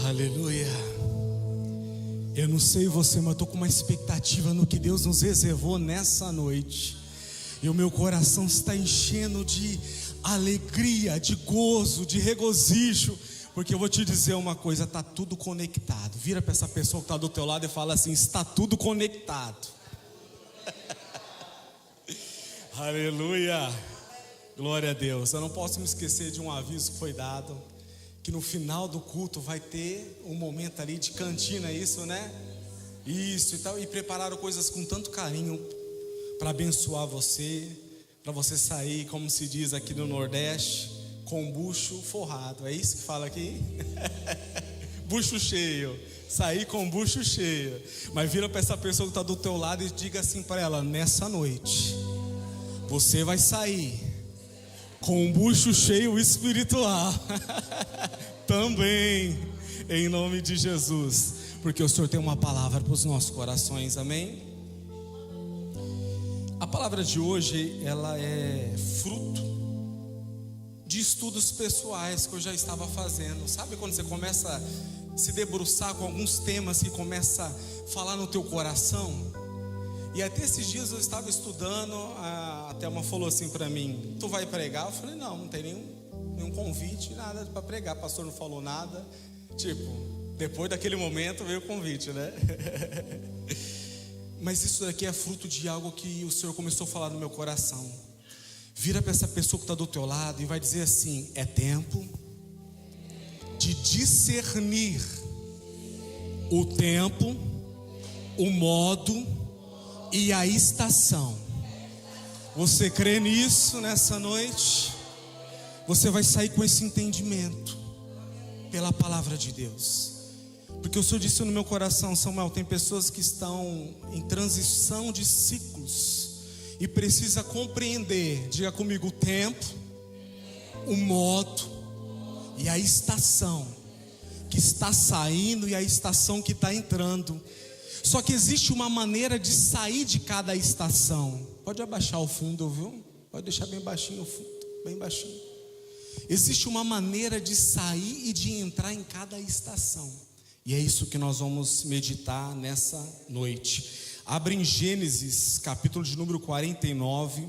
Aleluia. Eu não sei você, mas eu estou com uma expectativa no que Deus nos reservou nessa noite. E o meu coração está enchendo de alegria, de gozo, de regozijo. Porque eu vou te dizer uma coisa, está tudo conectado. Vira para essa pessoa que está do teu lado e fala assim: está tudo conectado. Aleluia. Glória a Deus. Eu não posso me esquecer de um aviso que foi dado, que no final do culto vai ter um momento ali de cantina, é isso, né? Isso e tal. E prepararam coisas com tanto carinho para abençoar você, para você sair, como se diz aqui no Nordeste, com o bucho forrado. É isso que fala aqui? Bucho cheio. Sair com o bucho cheio. Mas vira para essa pessoa que está do teu lado e diga assim para ela: nessa noite você vai sair com um bucho cheio espiritual. Também, em nome de Jesus. Porque o Senhor tem uma palavra para os nossos corações, amém? A palavra de hoje, ela é fruto de estudos pessoais que eu já estava fazendo. Sabe quando você começa a se debruçar com alguns temas que começa a falar no teu coração? E até esses dias eu estava estudando, a Thelma falou assim para mim: tu vai pregar? Eu falei: não tem nenhum convite, nada para pregar, o pastor não falou nada. Tipo, depois daquele momento veio o convite, né? Mas isso daqui é fruto de algo que o Senhor começou a falar no meu coração. Vira para essa pessoa que está do teu lado e vai dizer assim: é tempo de discernir o tempo, o modo e a estação. Você crê nisso nessa noite? Você vai sair com esse entendimento pela palavra de Deus. Porque o Senhor disse no meu coração: Samuel, tem pessoas que estão em transição de ciclos e precisa compreender, diga comigo, o tempo, o modo e a estação que está saindo e a estação que está entrando. Só que existe uma maneira de sair de cada estação. Pode abaixar o fundo, viu? Pode deixar bem baixinho o fundo, bem baixinho. Existe uma maneira de sair e de entrar em cada estação. E é isso que nós vamos meditar nessa noite. Abre em Gênesis, capítulo de número 49.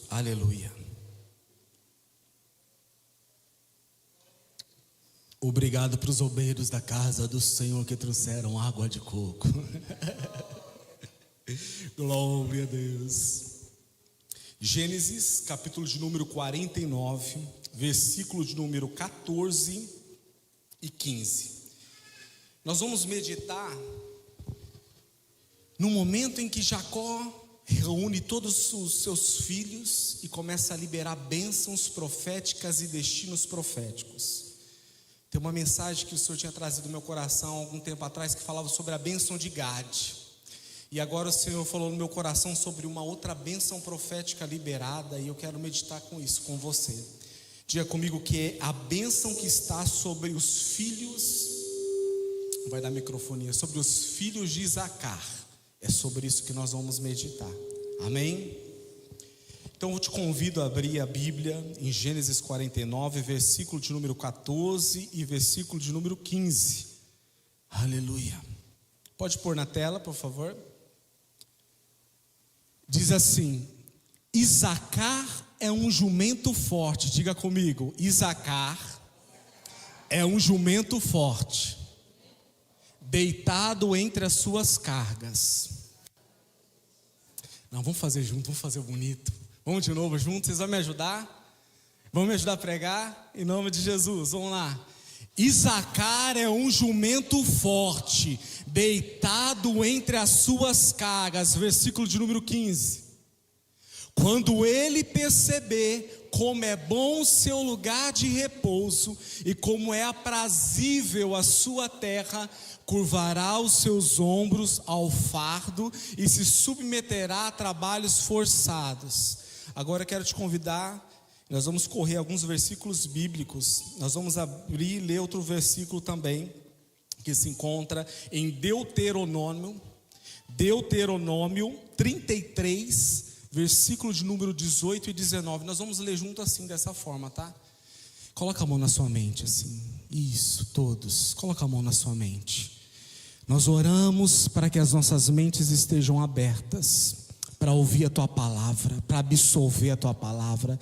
Aleluia. Obrigado para os obreiros da casa do Senhor que trouxeram água de coco. Glória a Deus. Gênesis, capítulo de número 49, versículo de número 14 e 15. Nós vamos meditar no momento em que Jacó reúne todos os seus filhos e começa a liberar bênçãos proféticas e destinos proféticos. Tem uma mensagem que o Senhor tinha trazido no meu coração há algum tempo atrás, que falava sobre a bênção de Gade. E agora o Senhor falou no meu coração sobre uma outra bênção profética liberada, e eu quero meditar com isso, com você. Diga comigo que é a bênção que está sobre os filhos, vai dar microfonia, sobre os filhos de Isacar. É sobre isso que nós vamos meditar, amém? Então eu te convido a abrir a Bíblia em Gênesis 49, versículo de número 14 e versículo de número 15. Aleluia. Pode pôr na tela, por favor. Diz assim: Isacar é um jumento forte. Diga comigo, Isacar é um jumento forte, deitado entre as suas cargas. Não, vamos fazer junto, vamos fazer bonito. Vamos de novo juntos, vocês vão me ajudar? Vão me ajudar a pregar? Em nome de Jesus, vamos lá. Isacar é um jumento forte, deitado entre as suas cargas. Versículo de número 15. Quando ele perceber como é bom o seu lugar de repouso e como é aprazível a sua terra, curvará os seus ombros ao fardo e se submeterá a trabalhos forçados. Agora eu quero te convidar, nós vamos correr alguns versículos bíblicos. Nós vamos abrir e ler outro versículo também, que se encontra em Deuteronômio 33, versículo de número 18 e 19. Nós vamos ler junto assim, dessa forma, tá? Coloca a mão na sua mente assim. Isso, todos. Coloca a mão na sua mente. Nós oramos para que as nossas mentes estejam abertas para ouvir a Tua palavra, para absorver a Tua palavra.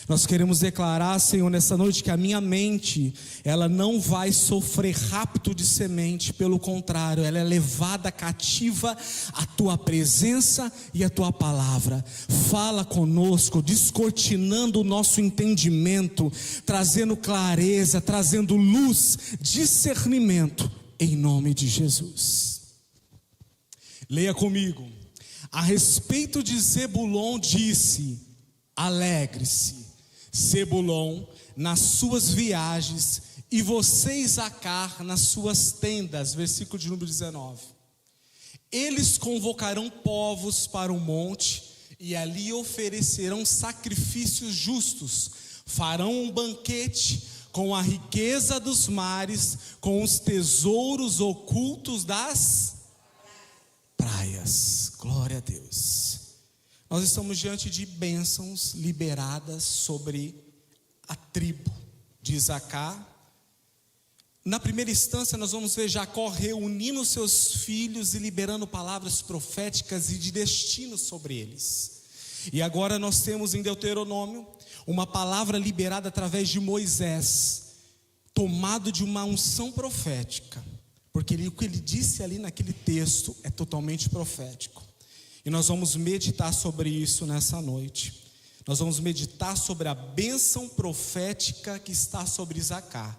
Nós queremos declarar, Senhor, nessa noite, que a minha mente, ela não vai sofrer rapto de semente, pelo contrário, ela é levada cativa à Tua presença e à Tua palavra. Fala conosco, descortinando o nosso entendimento, trazendo clareza, trazendo luz, discernimento, em nome de Jesus. Leia comigo. A respeito de Zebulon disse: alegre-se, Zebulon, nas suas viagens, e você, Isacar, nas suas tendas. Versículo de número 19. Eles convocarão povos para o monte, e ali oferecerão sacrifícios justos, farão um banquete com a riqueza dos mares, com os tesouros ocultos das praias. Glória a Deus. Nós estamos diante de bênçãos liberadas sobre a tribo de Isacar. Na primeira instância, nós vamos ver Jacó reunindo seus filhos e liberando palavras proféticas e de destino sobre eles. E agora nós temos em Deuteronômio uma palavra liberada através de Moisés, tomado de uma unção profética, porque o que ele disse ali naquele texto é totalmente profético. E nós vamos meditar sobre isso nessa noite. Nós vamos meditar sobre a bênção profética que está sobre Isacar,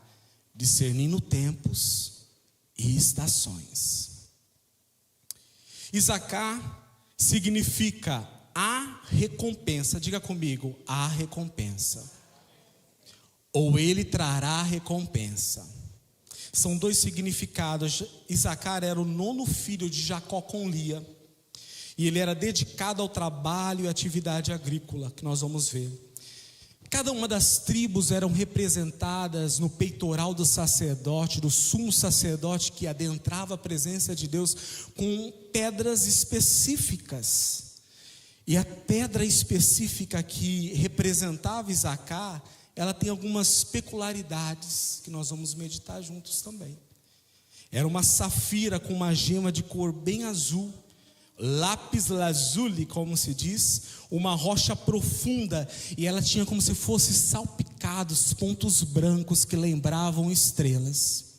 discernindo tempos e estações. Isacar significa a recompensa. Diga comigo, a recompensa. Ou ele trará a recompensa. São dois significados. Isacar era o 9º filho de Jacó com Lia, e ele era dedicado ao trabalho e atividade agrícola, que nós vamos ver. Cada uma das tribos eram representadas no peitoral do sacerdote, do sumo sacerdote, que adentrava a presença de Deus com pedras específicas. E a pedra específica que representava Isacar, ela tem algumas peculiaridades que nós vamos meditar juntos também. Era uma safira com uma gema de cor bem azul, lápis lazuli, como se diz, uma rocha profunda, e ela tinha como se fosse salpicados pontos brancos que lembravam estrelas.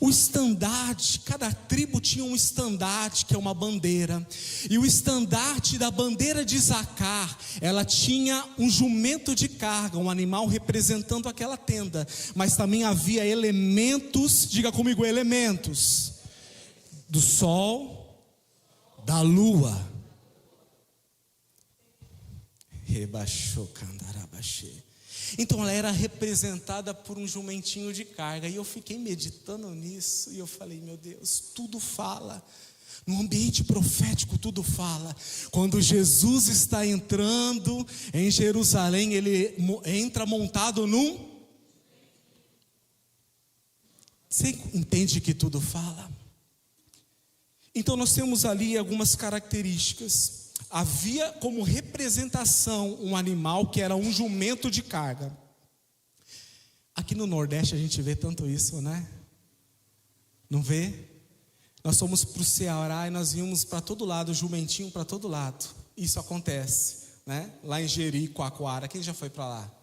O estandarte, cada tribo tinha um estandarte, que é uma bandeira, e o estandarte da bandeira de Isacar, ela tinha um jumento de carga, um animal representando aquela tenda, mas também havia elementos, diga comigo, elementos do sol, da lua. Então ela era representada por um jumentinho de carga. E eu fiquei meditando nisso, e eu falei, meu Deus, tudo fala. No ambiente profético tudo fala. Quando Jesus está entrando em Jerusalém, ele entra montado num... Você entende que tudo fala? Então nós temos ali algumas características. Havia como representação um animal que era um jumento de carga. Aqui no Nordeste a gente vê tanto isso, né? Não vê? Nós fomos para o Ceará e nós vimos para todo lado, o jumentinho para todo lado. Isso acontece, né? Lá em Jericoacoara. Quem já foi para lá?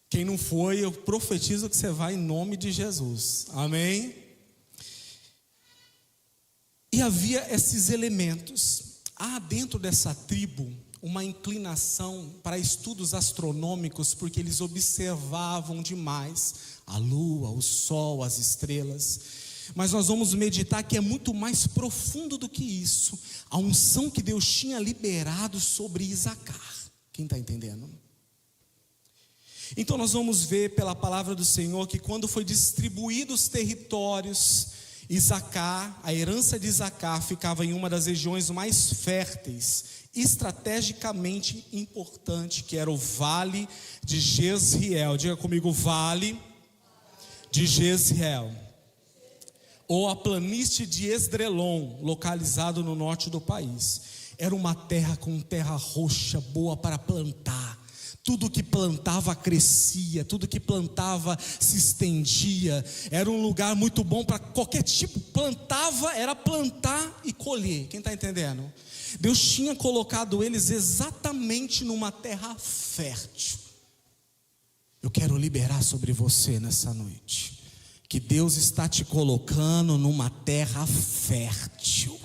Quem não foi, eu profetizo que você vai em nome de Jesus. Amém? E havia esses elementos. Há dentro dessa tribo uma inclinação para estudos astronômicos, porque eles observavam demais a lua, o sol, as estrelas. Mas nós vamos meditar que é muito mais profundo do que isso. A unção que Deus tinha liberado sobre Isacar. Quem está entendendo? Então nós vamos ver pela palavra do Senhor que quando foi distribuídos os territórios, Isacar, a herança de Isacar ficava em uma das regiões mais férteis, estrategicamente importante, que era o Vale de Jezreel. Diga comigo, Vale de Jezreel, ou a planície de Esdrelon, localizado no norte do país. Era uma terra com terra roxa, boa para plantar, Tudo que plantava crescia, tudo que plantava se estendia. Era um lugar muito bom para qualquer tipo. Plantava, era plantar e colher. Quem está entendendo? Deus tinha colocado eles exatamente numa terra fértil. Eu quero liberar sobre você nessa noite, que Deus está te colocando numa terra fértil.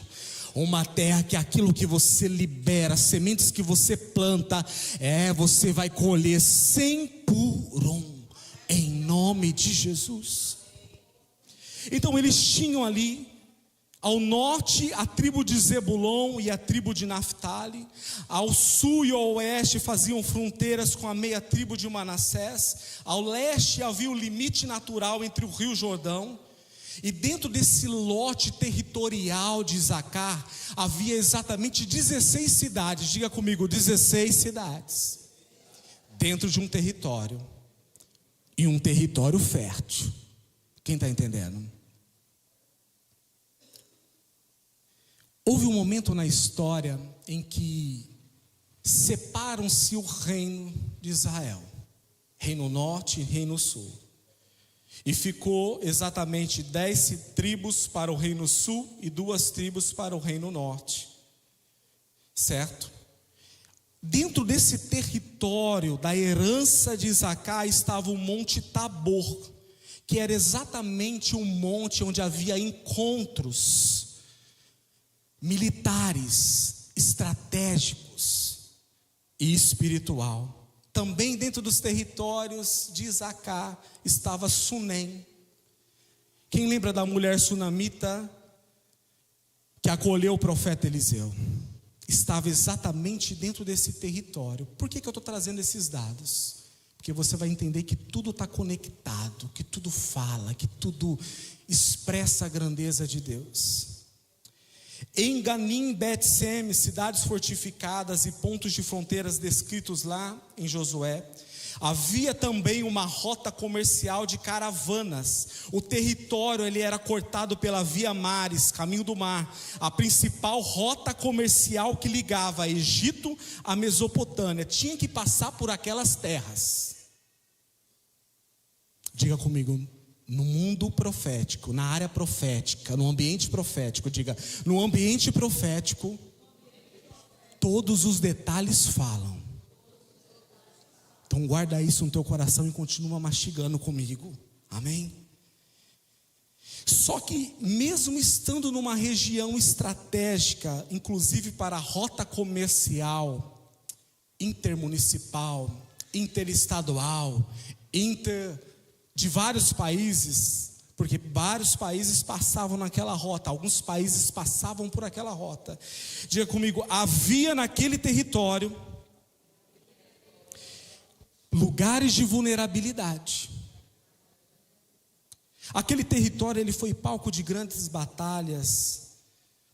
Uma terra que aquilo que você libera, sementes que você planta, você vai colher 100 por 1, em nome de Jesus. Então eles tinham ali, ao norte, a tribo de Zebulon e a tribo de Naftali. Ao sul e ao oeste faziam fronteiras com a meia tribo de Manassés. Ao leste havia o limite natural entre o rio Jordão. E dentro desse lote territorial de Isacar, havia exatamente 16 cidades. Diga comigo, 16 cidades. Dentro de um território. E um território fértil. Quem está entendendo? Houve um momento na história em que separam-se o reino de Israel. Reino norte e reino sul. E ficou exatamente 10 tribos para o reino sul e 2 tribos para o reino norte. Certo? Dentro desse território da herança de Isacar estava o Monte Tabor, que era exatamente um monte onde havia encontros militares, estratégicos e espiritual. Também dentro dos territórios de Isacar estava Sunem. Quem lembra da mulher sunamita que acolheu o profeta Eliseu? Estava exatamente dentro desse território. Por que eu estou trazendo esses dados? Porque você vai entender que tudo está conectado, que tudo fala, que tudo expressa a grandeza de Deus. Em Ganim, Bet-Sem, cidades fortificadas e pontos de fronteiras descritos lá em Josué, havia também uma rota comercial de caravanas. O território ele era cortado pela Via Maris, caminho do mar, a principal rota comercial que ligava Egito à Mesopotâmia. Tinha que passar por aquelas terras. Diga comigo, no mundo profético, na área profética, no ambiente profético, diga, no ambiente profético, todos os detalhes falam. Então guarda isso no teu coração e continua mastigando comigo, amém? Só que mesmo estando numa região estratégica, inclusive para a rota comercial, intermunicipal, interestadual, de vários países, porque vários países passavam naquela rota, alguns países passavam por aquela rota. Diga comigo, havia naquele território lugares de vulnerabilidade. Aquele território ele foi palco de grandes batalhas,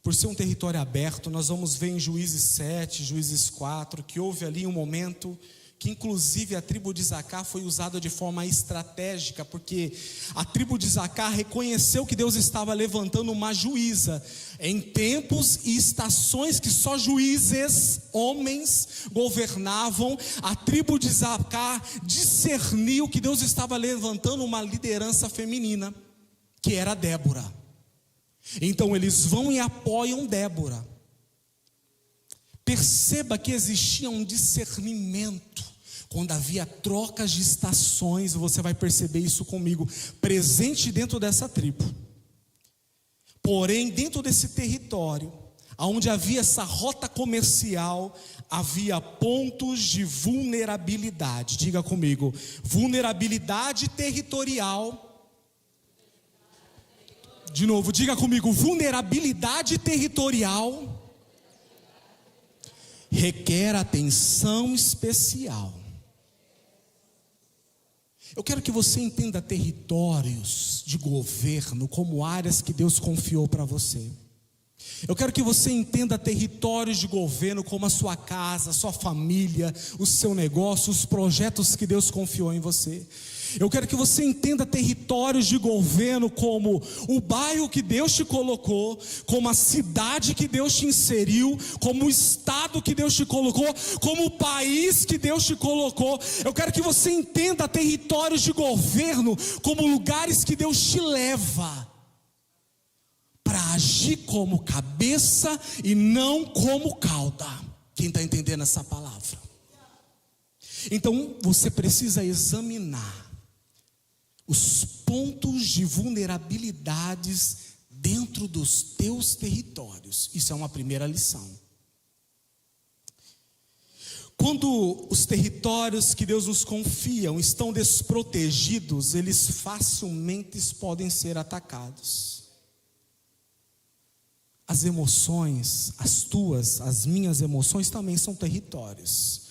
por ser um território aberto. Nós vamos ver em Juízes 7, Juízes 4, que houve ali um momento que inclusive a tribo de Isacar foi usada de forma estratégica, porque a tribo de Isacar reconheceu que Deus estava levantando uma juíza, em tempos e estações que só juízes, homens, governavam. A tribo de Isacar discerniu que Deus estava levantando uma liderança feminina, que era Débora. Então eles vão e apoiam Débora. Perceba que existia um discernimento. Quando havia trocas de estações, você vai perceber isso comigo, presente dentro dessa tribo. Porém, dentro desse território, onde havia essa rota comercial, havia pontos de vulnerabilidade. Diga comigo, vulnerabilidade territorial. De novo, diga comigo, vulnerabilidade territorial requer atenção especial. Eu quero que você entenda territórios de governo como áreas que Deus confiou para você. Eu quero que você entenda territórios de governo como a sua casa, a sua família, o seu negócio, os projetos que Deus confiou em você. Eu quero que você entenda territórios de governo como o bairro que Deus te colocou, como a cidade que Deus te inseriu, como o estado que Deus te colocou, como o país que Deus te colocou. Eu quero que você entenda territórios de governo como lugares que Deus te leva para agir como cabeça e não como cauda. Quem está entendendo essa palavra? Então você precisa examinar os pontos de vulnerabilidades dentro dos teus territórios. Isso é uma primeira lição. Quando os territórios que Deus nos confia estão desprotegidos, eles facilmente podem ser atacados. As emoções, as minhas emoções também são territórios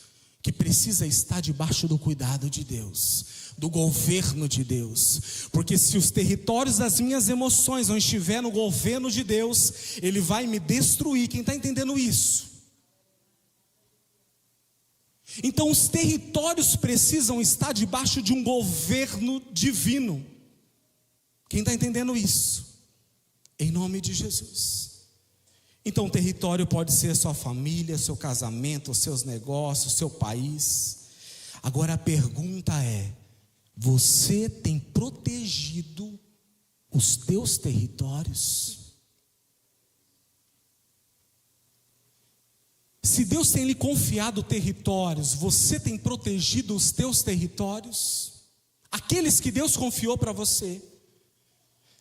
que precisa estar debaixo do cuidado de Deus, do governo de Deus. Porque se os territórios das minhas emoções não estiver no governo de Deus, ele vai me destruir. Quem está entendendo isso? Então os territórios precisam estar debaixo de um governo divino. Quem está entendendo isso? Em nome de Jesus. Então o território pode ser a sua família, seu casamento, os seus negócios, seu país. Agora a pergunta é: você tem protegido os teus territórios? Se Deus tem lhe confiado territórios, você tem protegido os teus territórios? Aqueles que Deus confiou para você?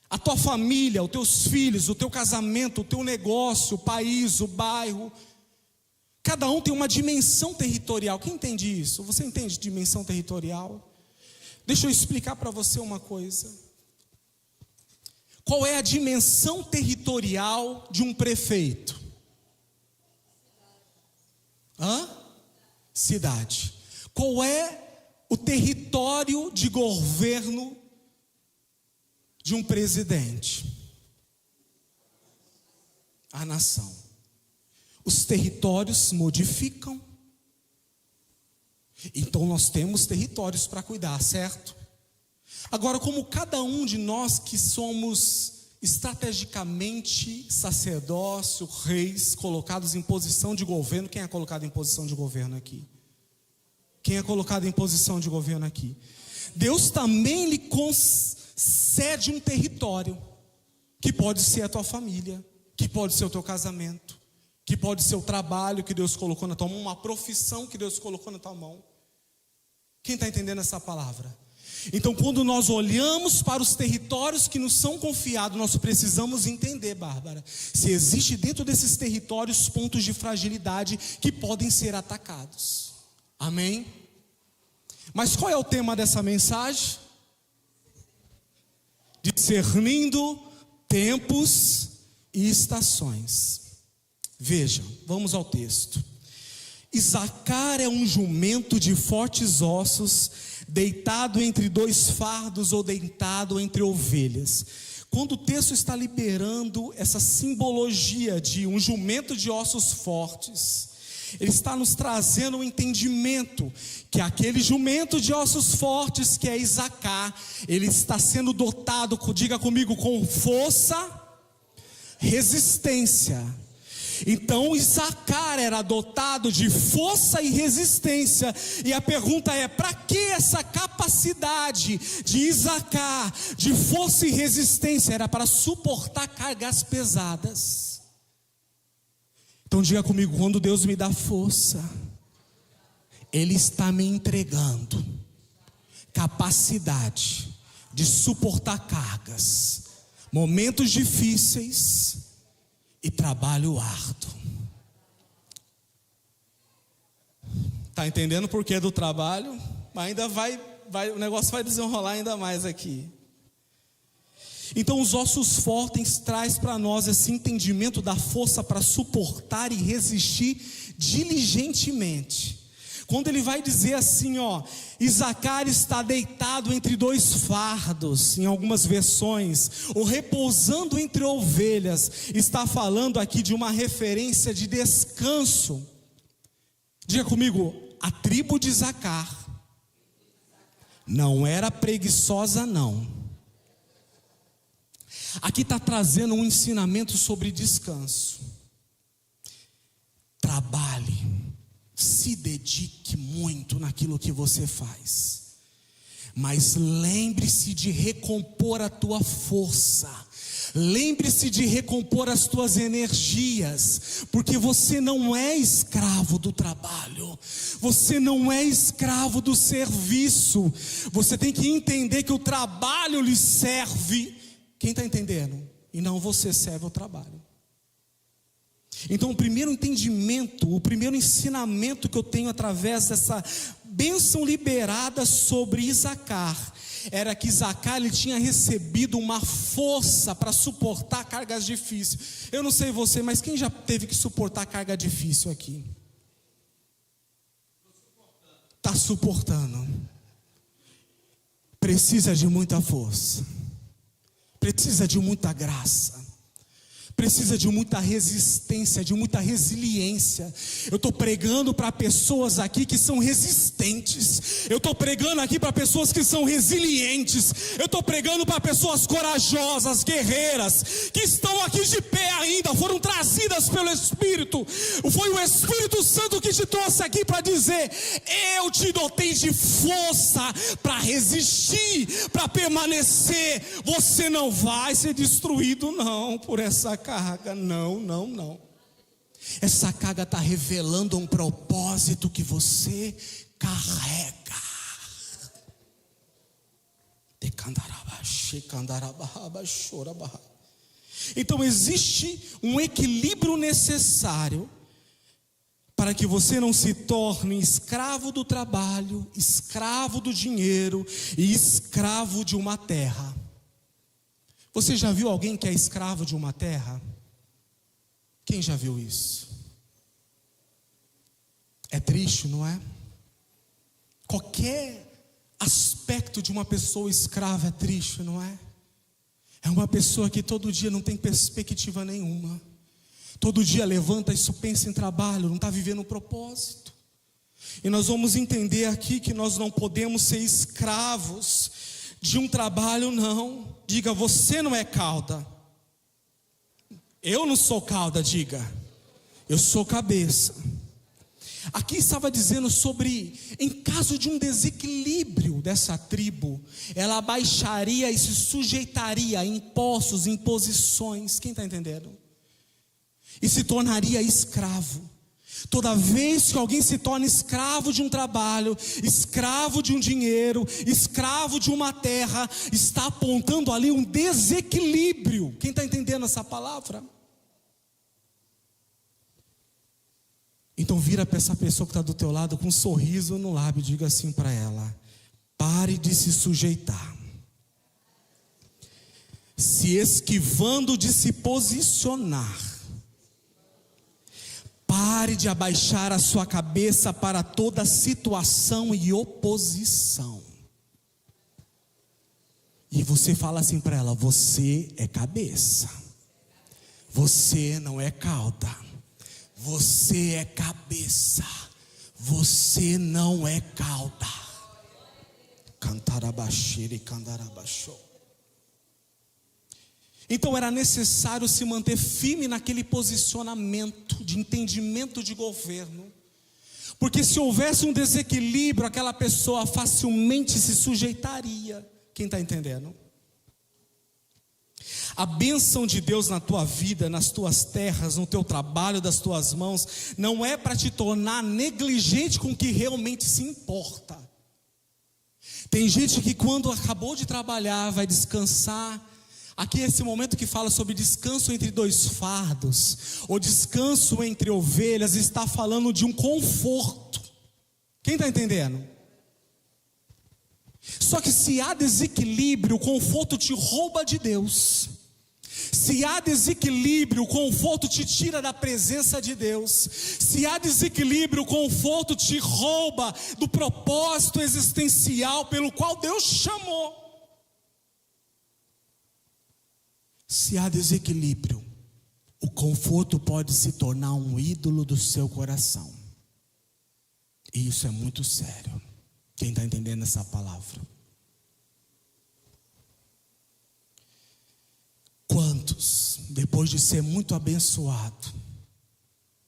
A tua família, os teus filhos, o teu casamento, o teu negócio, o país, o bairro. Cada um tem uma dimensão territorial. Quem entende isso? Você entende dimensão territorial? Deixa eu explicar para você uma coisa. Qual é a dimensão territorial de um prefeito? Cidade. Qual é o território de governo de um presidente? A nação. Os territórios modificam. Então nós temos territórios para cuidar, certo? Agora, como cada um de nós que somos estrategicamente sacerdócio, reis, colocados em posição de governo. Quem é colocado em posição de governo aqui? Quem é colocado em posição de governo aqui? Deus também lhe concede um território, que pode ser a tua família, que pode ser o teu casamento, que pode ser o trabalho que Deus colocou na tua mão, uma profissão que Deus colocou na tua mão. Quem está entendendo essa palavra? Então, quando nós olhamos para os territórios que nos são confiados, nós precisamos entender, Bárbara, se existe dentro desses territórios pontos de fragilidade que podem ser atacados. Amém? Mas qual é o tema dessa mensagem? Discernindo tempos e estações. Vejam, vamos ao texto. Isacar é um jumento de fortes ossos, deitado entre dois fardos ou deitado entre ovelhas. Quando o texto está liberando essa simbologia de um jumento de ossos fortes, ele está nos trazendo um entendimento que aquele jumento de ossos fortes, que é Isacar, ele está sendo dotado, diga comigo, com força, resistência. Então Isacar era dotado de força e resistência. E a pergunta é: para que essa capacidade de Isacar, de força e resistência? Era para suportar cargas pesadas. Então diga comigo, quando Deus me dá força, Ele está me entregando capacidade de suportar cargas, momentos difíceis e trabalho árduo. Está entendendo o porquê do trabalho? Mas ainda o negócio vai desenrolar ainda mais aqui. Então os ossos fortes traz para nós esse entendimento da força para suportar e resistir diligentemente. Quando ele vai dizer assim, Isacar está deitado entre dois fardos, em algumas versões, ou repousando entre ovelhas, está falando aqui de uma referência de descanso. Diga comigo, a tribo de Isacar Não era preguiçosa, não. Aqui está trazendo um ensinamento sobre descanso. Trabalhe, se dedique muito naquilo que você faz, mas lembre-se de recompor a tua força. Lembre-se de recompor as tuas energias, porque você não é escravo do trabalho, você não é escravo do serviço. Você tem que entender que o trabalho lhe serve. Quem está entendendo? E não você serve ao trabalho. Então o primeiro entendimento, o primeiro ensinamento que eu tenho através dessa bênção liberada sobre Isacar, era que Isacar, ele tinha recebido uma força para suportar cargas difíceis. Eu não sei você, mas quem já teve que suportar carga difícil aqui? Está suportando. Precisa de muita força, precisa de muita graça, precisa de muita resistência, de muita resiliência. Eu estou pregando para pessoas aqui que são resistentes. Eu estou pregando aqui para pessoas que são resilientes. Eu estou pregando para pessoas corajosas, guerreiras, que estão aqui de pé ainda, foram trazidas pelo Espírito. Foi o Espírito Santo que te trouxe aqui para dizer: eu te dotei de força para resistir, para permanecer. Você não vai ser destruído não por essa carga. Não. Essa carga está revelando um propósito que você carrega. Então existe um equilíbrio necessário para que você não se torne escravo do trabalho, escravo do dinheiro e escravo de uma terra. Você já viu alguém que é escravo de uma terra? Quem já viu isso? É triste, não é? Qualquer aspecto de uma pessoa escrava é triste, não é? É uma pessoa que todo dia não tem perspectiva nenhuma. Todo dia levanta e pensa em trabalho, não está vivendo um propósito. E nós vamos entender aqui que nós não podemos ser escravos de um trabalho, não. Diga: você não é cauda. Eu não sou cauda, diga. Eu sou cabeça. Aqui estava dizendo sobre, em caso de um desequilíbrio dessa tribo, ela abaixaria e se sujeitaria a impostos, imposições. Quem está entendendo? E se tornaria escravo. Toda vez que alguém se torna escravo de um trabalho, escravo de um dinheiro, escravo de uma terra, está apontando ali um desequilíbrio. Quem está entendendo essa palavra? Então vira para essa pessoa que está do teu lado com um sorriso no lábio e diga assim para ela: pare de se sujeitar, se esquivando de se posicionar. Pare de abaixar a sua cabeça para toda situação e oposição. E você fala assim para ela: você é cabeça, você não é cauda. Você é cabeça, você não é cauda. Cantarabaxire, cantarabaxou. Então era necessário se manter firme naquele posicionamento de entendimento de governo, porque se houvesse um desequilíbrio, aquela pessoa facilmente se sujeitaria. Quem está entendendo? A bênção de Deus na tua vida, nas tuas terras, no teu trabalho, das tuas mãos, não é para te tornar negligente com o que realmente se importa. Tem gente que quando acabou de trabalhar vai descansar. Aqui esse momento que fala sobre descanso entre dois fardos, ou descanso entre ovelhas, está falando de um conforto. Quem está entendendo? Só que se há desequilíbrio, o conforto te rouba de Deus. Se há desequilíbrio, o conforto te tira da presença de Deus. Se há desequilíbrio, o conforto te rouba do propósito existencial pelo qual Deus te chamou. Se há desequilíbrio, o conforto pode se tornar um ídolo do seu coração. E isso é muito sério. Quem está entendendo essa palavra? depois de ser muito abençoado,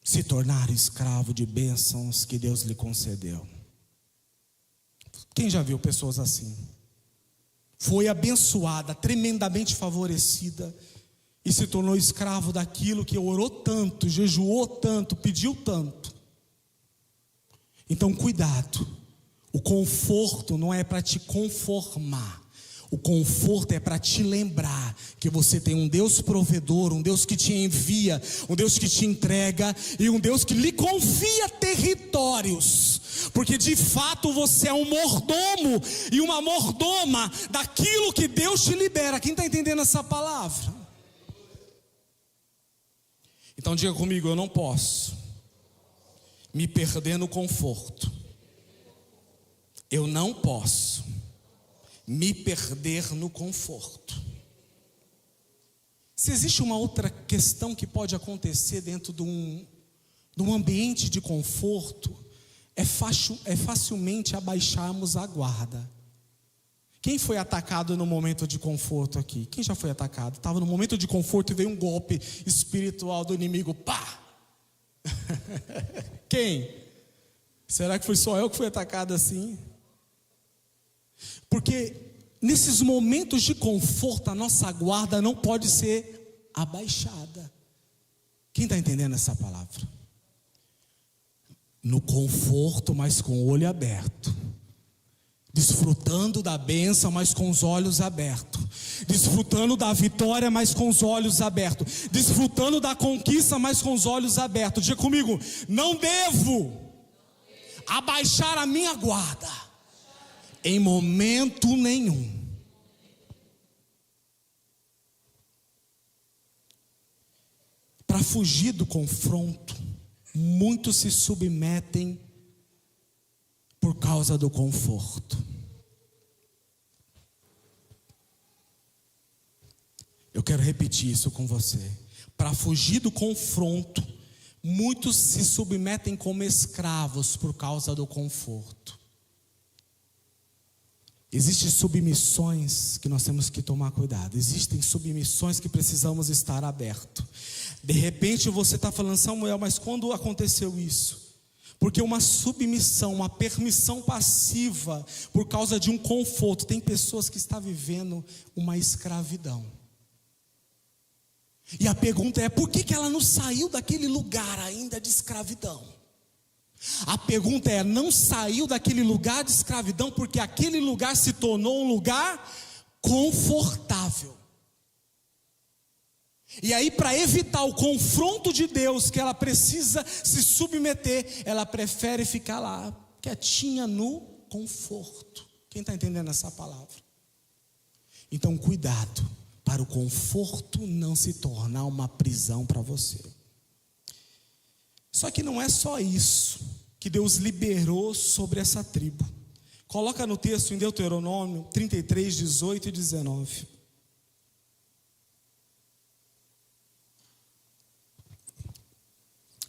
se tornar escravo de bênçãos que Deus lhe concedeu. Quem já viu pessoas assim? Foi abençoada, tremendamente favorecida, e se tornou escravo daquilo que orou tanto, jejuou tanto, pediu tanto. Então cuidado, o conforto não é para te conformar, o conforto é para te lembrar que você tem um Deus provedor, um Deus que te envia, um Deus que te entrega e um Deus que lhe confia territórios, porque de fato você é um mordomo e uma mordoma daquilo que Deus te libera. Quem está entendendo essa palavra? Então diga comigo: eu não posso me perder no conforto, eu não posso me perder no conforto. Se existe uma outra questão que pode acontecer dentro de um ambiente de conforto, é facilmente abaixarmos a guarda. Quem foi atacado no momento de conforto aqui? Quem já foi atacado? Estava no momento de conforto e veio um golpe espiritual do inimigo, pá! Quem? Será que foi só eu que fui atacado assim? Porque nesses momentos de conforto, a nossa guarda não pode ser abaixada. Quem está entendendo essa palavra? No conforto, mas com o olho aberto. Desfrutando da bênção, mas com os olhos abertos. Desfrutando da vitória, mas com os olhos abertos. Desfrutando da conquista, mas com os olhos abertos. Diga comigo: não devo abaixar a minha guarda em momento nenhum. Para fugir do confronto, muitos se submetem por causa do conforto. Eu quero repetir isso com você. Para fugir do confronto, muitos se submetem como escravos por causa do conforto. Existem submissões que nós temos que tomar cuidado. Existem submissões que precisamos estar abertos. De repente você está falando: Samuel, mas quando aconteceu isso? Porque uma submissão, uma permissão passiva por causa de um conforto. Tem pessoas que estão vivendo uma escravidão. E a pergunta é: por que ela não saiu daquele lugar ainda de escravidão? A pergunta é: não saiu daquele lugar de escravidão porque aquele lugar se tornou um lugar confortável. E aí, para evitar o confronto de Deus, que ela precisa se submeter, ela prefere ficar lá, quietinha no conforto. Quem está entendendo essa palavra? Então cuidado, para o conforto não se tornar uma prisão para você. Só que não é só isso que Deus liberou sobre essa tribo. Coloca no texto em Deuteronômio 33, 18 e 19.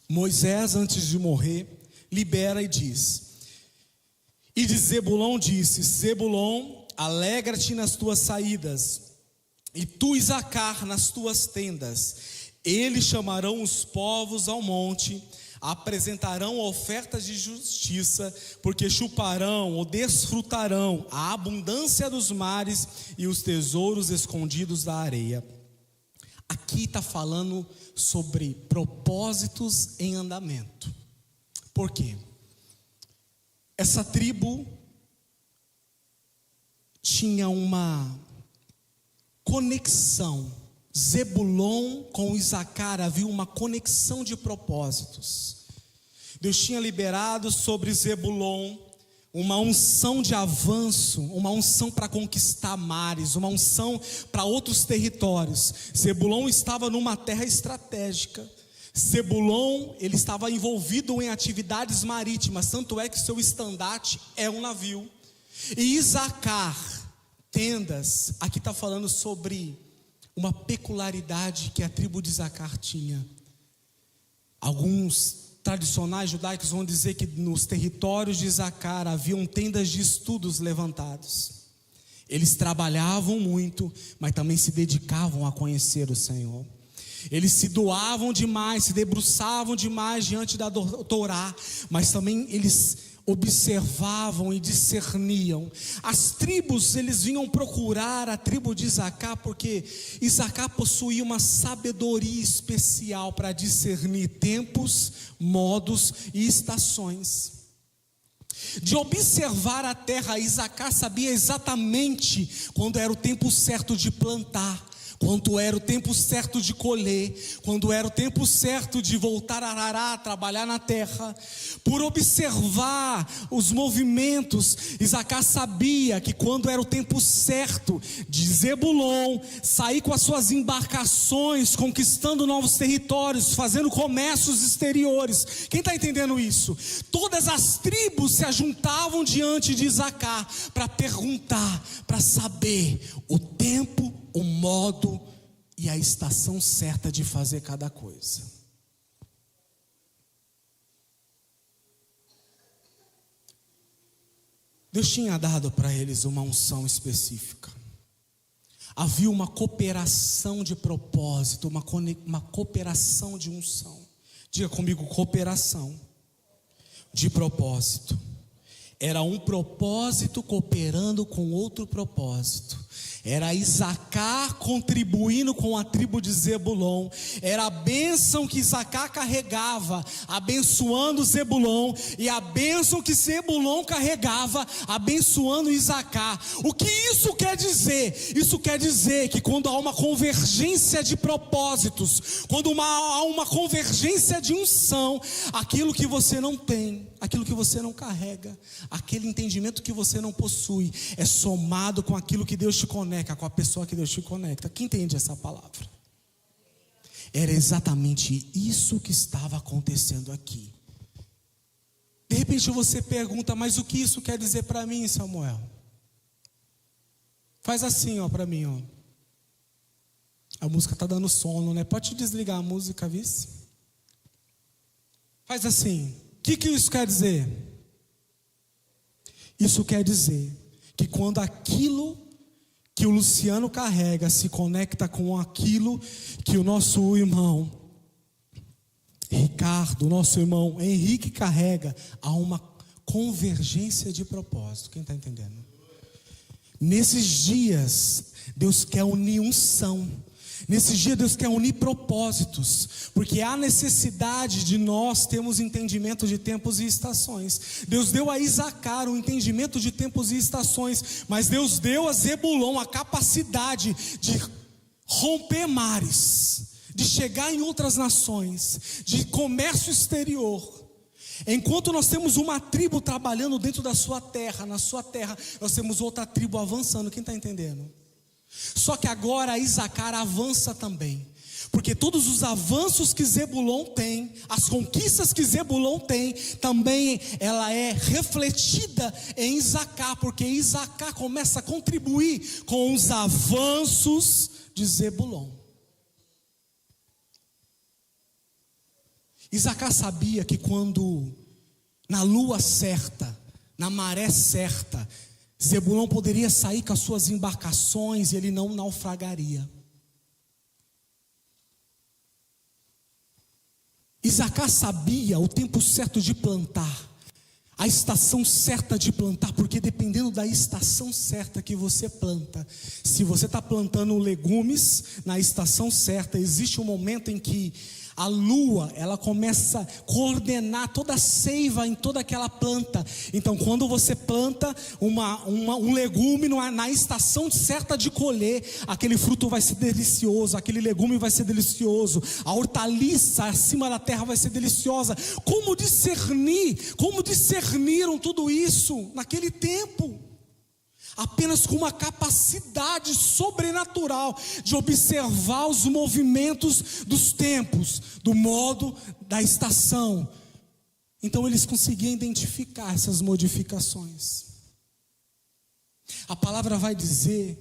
Moisés, antes de morrer, libera e diz: e de Zebulon disse: Zebulon, alegra-te nas tuas saídas, e tu, Isacar, nas tuas tendas. Eles chamarão os povos ao monte, apresentarão ofertas de justiça, porque chuparão ou desfrutarão a abundância dos mares e os tesouros escondidos da areia. Aqui está falando sobre propósitos em andamento. Por quê? Essa tribo tinha uma conexão. Zebulon com Isacar havia uma conexão de propósitos. Deus tinha liberado sobre Zebulon uma unção de avanço, uma unção para conquistar mares, uma unção para outros territórios. Zebulon estava numa terra estratégica. Zebulon, ele estava envolvido em atividades marítimas, tanto é que seu estandarte é um navio. E Isacar, tendas, aqui está falando sobre uma peculiaridade que a tribo de Isacar tinha. Alguns tradicionais judaicos vão dizer que nos territórios de Isacar haviam tendas de estudos levantados. Eles trabalhavam muito, mas também se dedicavam a conhecer o Senhor. Eles se doavam demais, se debruçavam demais diante da Torá, mas também eles observavam e discerniam. As tribos, eles vinham procurar a tribo de Isacar, porque Isacar possuía uma sabedoria especial para discernir tempos, modos e estações. De observar a terra, Isacar sabia exatamente quando era o tempo certo de plantar, quando era o tempo certo de colher, quando era o tempo certo de voltar a arar, trabalhar na terra. Por observar os movimentos, Isacar sabia que quando era o tempo certo de Zebulon sair com as suas embarcações, conquistando novos territórios, fazendo comércios exteriores. Quem está entendendo isso? Todas as tribos se ajuntavam diante de Isacar para perguntar, para saber o tempo, o modo e a estação certa de fazer cada coisa. Deus tinha dado para eles uma unção específica. Havia uma cooperação de propósito, uma cooperação de unção. Diga comigo, cooperação de propósito. Era um propósito cooperando com outro propósito. Era Isacar contribuindo com a tribo de Zebulon. Era a bênção que Isacar carregava, abençoando Zebulon, e a bênção que Zebulon carregava, abençoando Isacar. O que isso quer dizer? Isso quer dizer que quando há uma convergência de propósitos, quando há uma convergência de unção, aquilo que você não tem, aquilo que você não carrega, aquele entendimento que você não possui, é somado com aquilo que Deus te conecta, com a pessoa que Deus te conecta. Quem entende essa palavra? Era exatamente isso que estava acontecendo aqui. De repente você pergunta, mas o que isso quer dizer para mim, Samuel? Faz assim, ó, para mim, ó. A música está dando sono, né? Pode desligar a música, vice? Faz assim. O que isso quer dizer? Isso quer dizer que quando aquilo que o Luciano carrega se conecta com aquilo que o nosso irmão Ricardo, nosso irmão Henrique carrega, há uma convergência de propósito. Quem está entendendo? Nesses dias, Deus quer unir unção. Nesses dias Deus quer unir propósitos, porque há necessidade de nós termos entendimento de tempos e estações. Deus deu a Isacar o entendimento de tempos e estações, mas Deus deu a Zebulon a capacidade de romper mares, de chegar em outras nações, de comércio exterior. Enquanto nós temos uma tribo trabalhando dentro da sua terra, na sua terra, nós temos outra tribo avançando. Quem está entendendo? Só que agora Isacar avança também, porque todos os avanços que Zebulon tem, as conquistas que Zebulon tem, também ela é refletida em Isacar, porque Isacar começa a contribuir com os avanços de Zebulon. Isacar sabia que quando na lua certa, na maré certa, Zebulon poderia sair com as suas embarcações e ele não naufragaria. Isacar sabia o tempo certo de plantar, a estação certa de plantar, porque dependendo da estação certa que você planta, se você está plantando legumes na estação certa, existe um momento em que a lua, ela começa a coordenar toda a seiva em toda aquela planta. Então quando você planta um legume na estação certa de colher, aquele fruto vai ser delicioso, aquele legume vai ser delicioso, a hortaliça acima da terra vai ser deliciosa. Como discerniram tudo isso naquele tempo? Apenas com uma capacidade sobrenatural de observar os movimentos dos tempos, do modo, da estação. Então eles conseguiam identificar essas modificações. A palavra vai dizer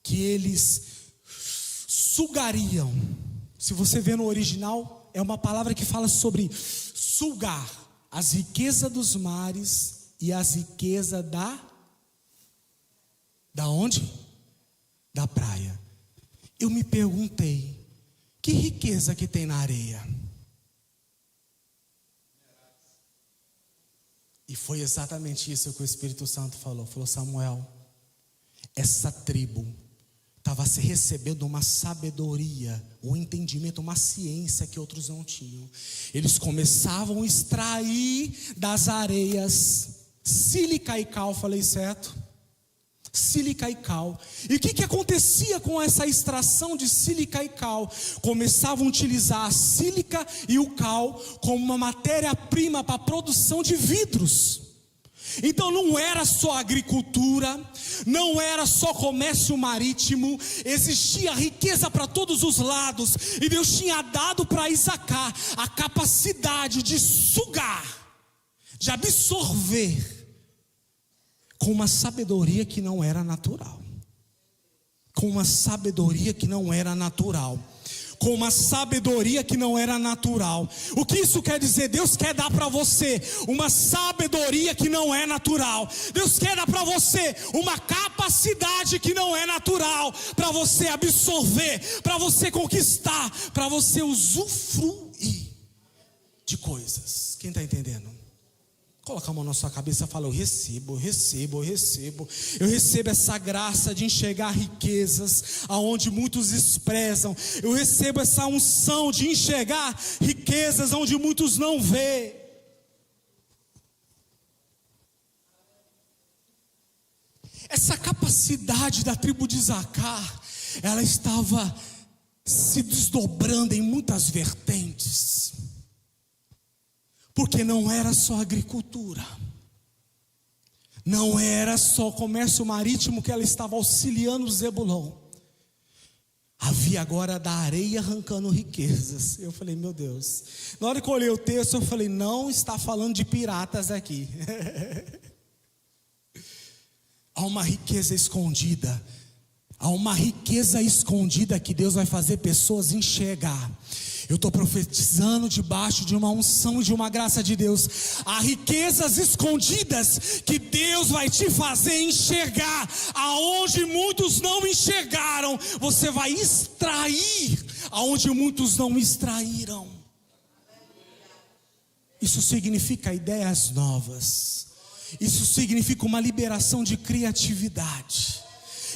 que eles sugariam. Se você vê no original, é uma palavra que fala sobre sugar as riquezas dos mares e as riquezas da onde? Da praia. Eu me perguntei, Que riqueza que tem na areia? E foi exatamente isso que o Espírito Santo falou. Falou: Samuel, essa tribo estava se recebendo uma sabedoria, um entendimento, uma ciência que outros não tinham. Eles começavam a extrair das areias sílica e cal, falei certo? Sílica e cal. E o que acontecia com essa extração de sílica e cal? Começavam a utilizar a sílica e o cal como uma matéria-prima para a produção de vidros. Então não era só agricultura, não era só comércio marítimo, existia riqueza para todos os lados. E Deus tinha dado para Isacar a capacidade de sugar, de absorver, com uma sabedoria que não era natural. Com uma sabedoria que não era natural. Com uma sabedoria que não era natural. O que isso quer dizer? Deus quer dar para você uma sabedoria que não é natural. Deus quer dar para você uma capacidade que não é natural, para você absorver, para você conquistar, para você usufruir de coisas. Quem está entendendo? Coloca a mão na sua cabeça e fala: eu recebo essa graça de enxergar riquezas aonde muitos desprezam. Eu recebo essa unção de enxergar riquezas onde muitos não vê. Essa capacidade da tribo de Isacar, ela estava se desdobrando em muitas vertentes. Porque não era só agricultura, não era só comércio marítimo que ela estava auxiliando Zebulon. Havia agora da areia arrancando riquezas. Eu falei: meu Deus. Na hora que eu olhei o texto, eu falei: não está falando de piratas aqui. Há uma riqueza escondida. Há uma riqueza escondida que Deus vai fazer pessoas enxergar. Eu estou profetizando debaixo de uma unção e de uma graça de Deus. Há riquezas escondidas que Deus vai te fazer enxergar. Aonde muitos não enxergaram, você vai extrair aonde muitos não extraíram. Isso significa ideias novas. Isso significa uma liberação de criatividade.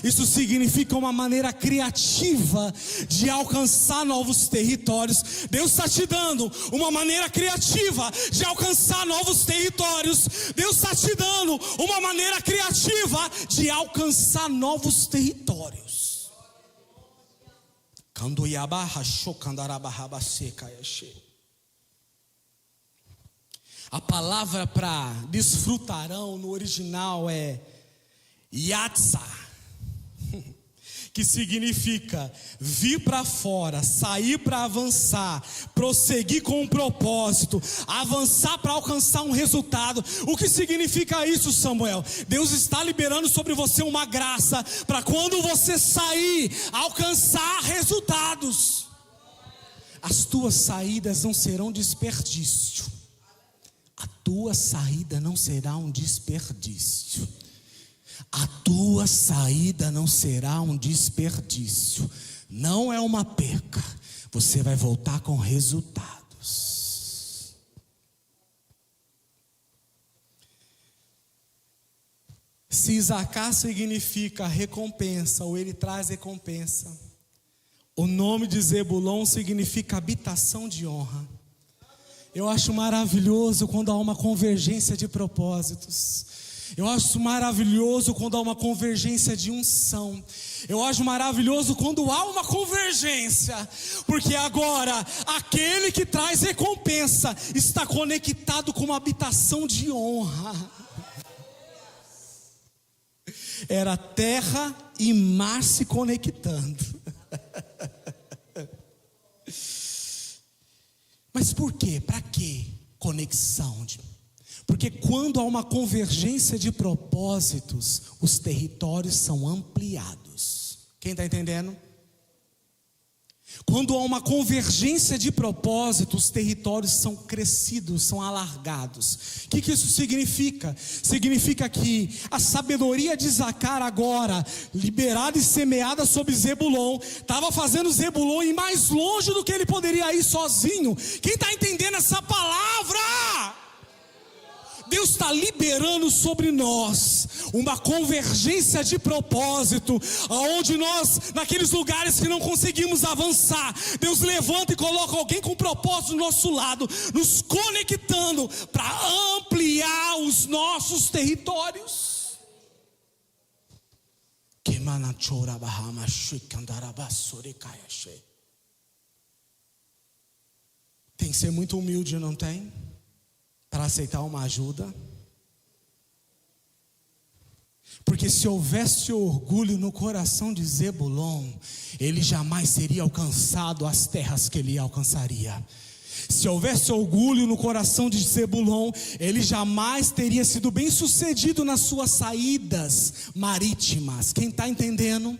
Isso significa uma maneira criativa de alcançar novos territórios. Deus está te dando uma maneira criativa de alcançar novos territórios. Deus está te dando uma maneira criativa de alcançar novos territórios. A palavra para desfrutarão no original é yatzah, que significa vir para fora, sair para avançar, prosseguir com um propósito, avançar para alcançar um resultado. O que significa isso, Samuel? Deus está liberando sobre você uma graça para quando você sair, alcançar resultados. As tuas saídas não serão desperdício. A tua saída não será um desperdício. A tua saída não será um desperdício. Não é uma perca. Você vai voltar com resultados. Se Isacar significa recompensa, ou ele traz recompensa, o nome de Zebulon significa habitação de honra. Eu acho maravilhoso quando há uma convergência de propósitos. Eu acho maravilhoso quando há uma convergência de unção. Eu acho maravilhoso quando há uma convergência, porque agora aquele que traz recompensa está conectado com uma habitação de honra. Era terra e mar se conectando. Mas por quê? Para que conexão? Porque quando há uma convergência de propósitos, os territórios são ampliados. Quem está entendendo? Quando há uma convergência de propósitos, os territórios são crescidos, são alargados. O que isso significa? Significa que a sabedoria de Zacar agora, liberada e semeada sobre Zebulon, estava fazendo Zebulon ir mais longe do que ele poderia ir sozinho. Quem está entendendo essa palavra? Deus está liberando sobre nós uma convergência de propósito, aonde nós, naqueles lugares que não conseguimos avançar, Deus levanta e coloca alguém com propósito do nosso lado, nos conectando para ampliar os nossos territórios. Tem que ser muito humilde, não tem? Para aceitar uma ajuda. Porque se houvesse orgulho no coração de Zebulon, ele jamais seria alcançado as terras que ele alcançaria. Se houvesse orgulho no coração de Zebulon, ele jamais teria sido bem sucedido nas suas saídas marítimas. Quem está entendendo?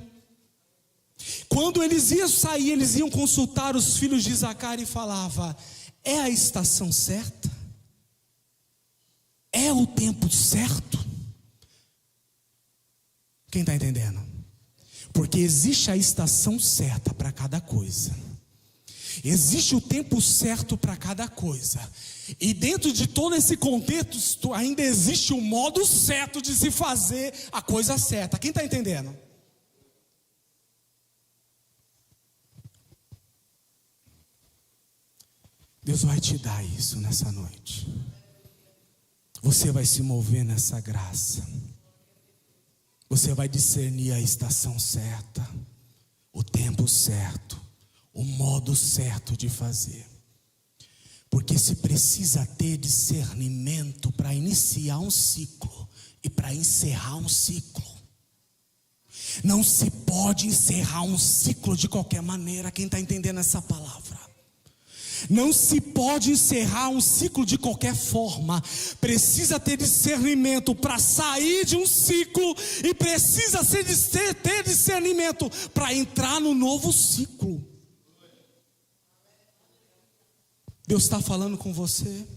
Quando eles iam sair, eles iam consultar os filhos de Zacar e falava: é a estação certa? É o tempo certo? Quem está entendendo? Porque existe a estação certa para cada coisa. Existe o tempo certo para cada coisa. E dentro de todo esse contexto, ainda existe o modo certo de se fazer a coisa certa. Quem está entendendo? Deus vai te dar isso nessa noite. Você vai se mover nessa graça. Você vai discernir a estação certa, o tempo certo, o modo certo de fazer. Porque se precisa ter discernimento para iniciar um ciclo e para encerrar um ciclo. Não se pode encerrar um ciclo de qualquer maneira. Quem está entendendo essa palavra? Não se pode encerrar um ciclo de qualquer forma. Precisa ter discernimento para sair de um ciclo, e precisa ter discernimento para entrar no novo ciclo. Deus está falando com você,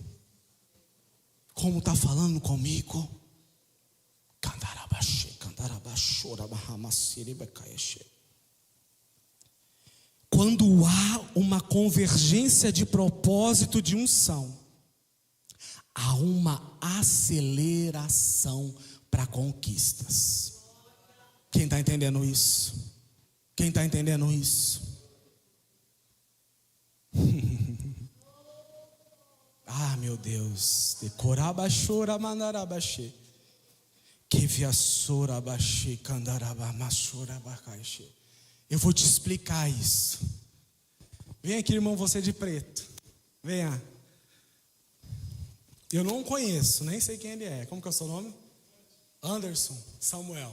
como está falando comigo. Quando há uma convergência de propósito de unção, há uma aceleração para conquistas. Quem está entendendo isso? Quem está entendendo isso? Ah, meu Deus. Decorabachora manarabaxê. Keviassora baixê candarabamassora bacaxê. Eu vou te explicar isso. Vem aqui, irmão, você de preto. Venha. Eu não conheço, nem sei quem ele é. Como que é o seu nome? Anderson Samuel.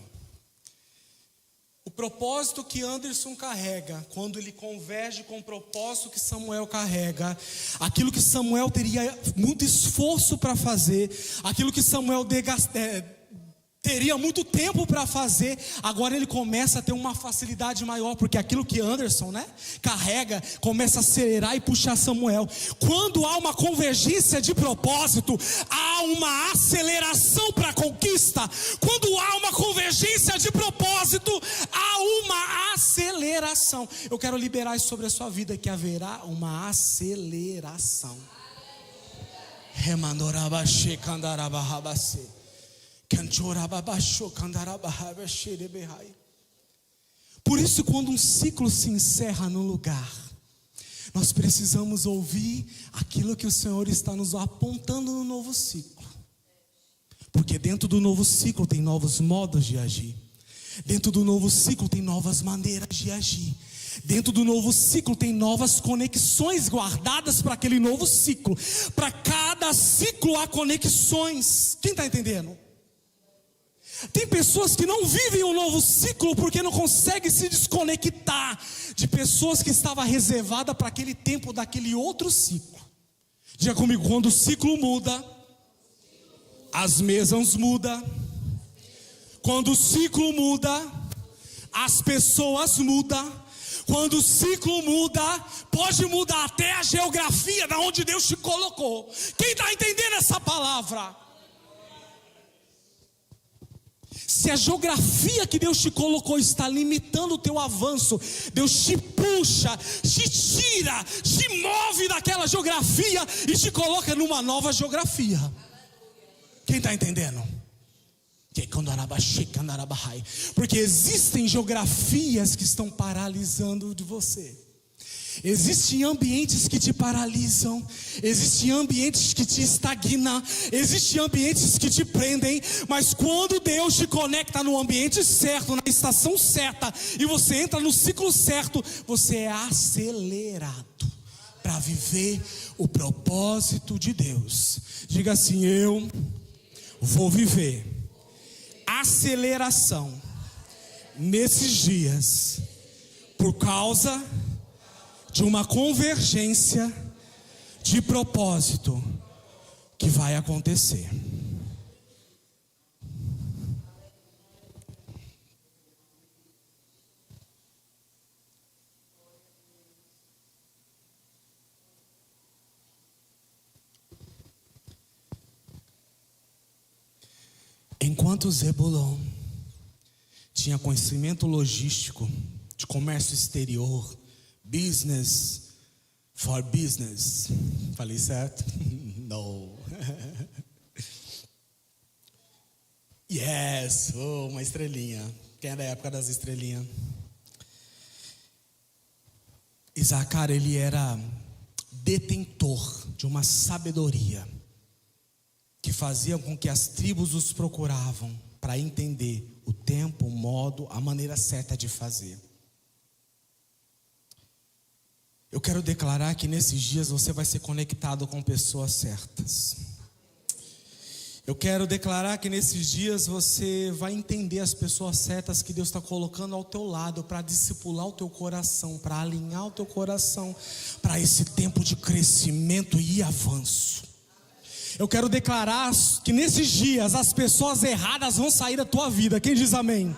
O propósito que Anderson carrega, quando ele converge com o propósito que Samuel carrega, aquilo que Samuel teria muito esforço para fazer, aquilo que Samuel teria muito tempo para fazer, agora ele começa a ter uma facilidade maior, porque aquilo que Anderson, carrega, começa a acelerar e puxar Samuel. Quando há uma convergência de propósito, há uma aceleração para a conquista. Quando há uma convergência de propósito, há uma aceleração. Eu quero liberar isso sobre a sua vida, que haverá uma aceleração. Remandorabashe candarabahaba-se. Por isso, quando um ciclo se encerra no lugar, nós precisamos ouvir aquilo que o Senhor está nos apontando no novo ciclo. Porque dentro do novo ciclo tem novos modos de agir. Dentro do novo ciclo tem novas maneiras de agir. Dentro do novo ciclo tem novas conexões guardadas para aquele novo ciclo. Para cada ciclo há conexões. Quem está entendendo? Tem pessoas que não vivem um novo ciclo porque não conseguem se desconectar de pessoas que estavam reservadas para aquele tempo daquele outro ciclo. Diga comigo: quando o ciclo muda, as mesas mudam. Quando o ciclo muda, as pessoas mudam. Quando o ciclo muda, pode mudar até a geografia da onde Deus te colocou. Quem está entendendo essa palavra? Se a geografia que Deus te colocou está limitando o teu avanço, Deus te puxa, te tira, te move daquela geografia e te coloca numa nova geografia. Quem está entendendo? Porque existem geografias que estão paralisando de você. Existem ambientes que te paralisam, existem ambientes que te estagnam, existem ambientes que te prendem, mas quando Deus te conecta no ambiente certo, na estação certa, e você entra no ciclo certo, você é acelerado para viver o propósito de Deus. Diga assim: eu vou viver aceleração nesses dias, por causa de uma convergência de propósito que vai acontecer. Enquanto Zebulon tinha conhecimento logístico de comércio exterior, business for business. Falei certo? Não. Yes, uma estrelinha. Quem é da época das estrelinhas? Isacar, ele era detentor de uma sabedoria que fazia com que as tribos os procuravam para entender o tempo, o modo, a maneira certa de fazer. Eu quero declarar que nesses dias você vai ser conectado com pessoas certas. Eu quero declarar que nesses dias você vai entender as pessoas certas que Deus está colocando ao teu lado para discipular o teu coração, para alinhar o teu coração para esse tempo de crescimento e avanço. Eu quero declarar que nesses dias as pessoas erradas vão sair da tua vida. Quem diz amém?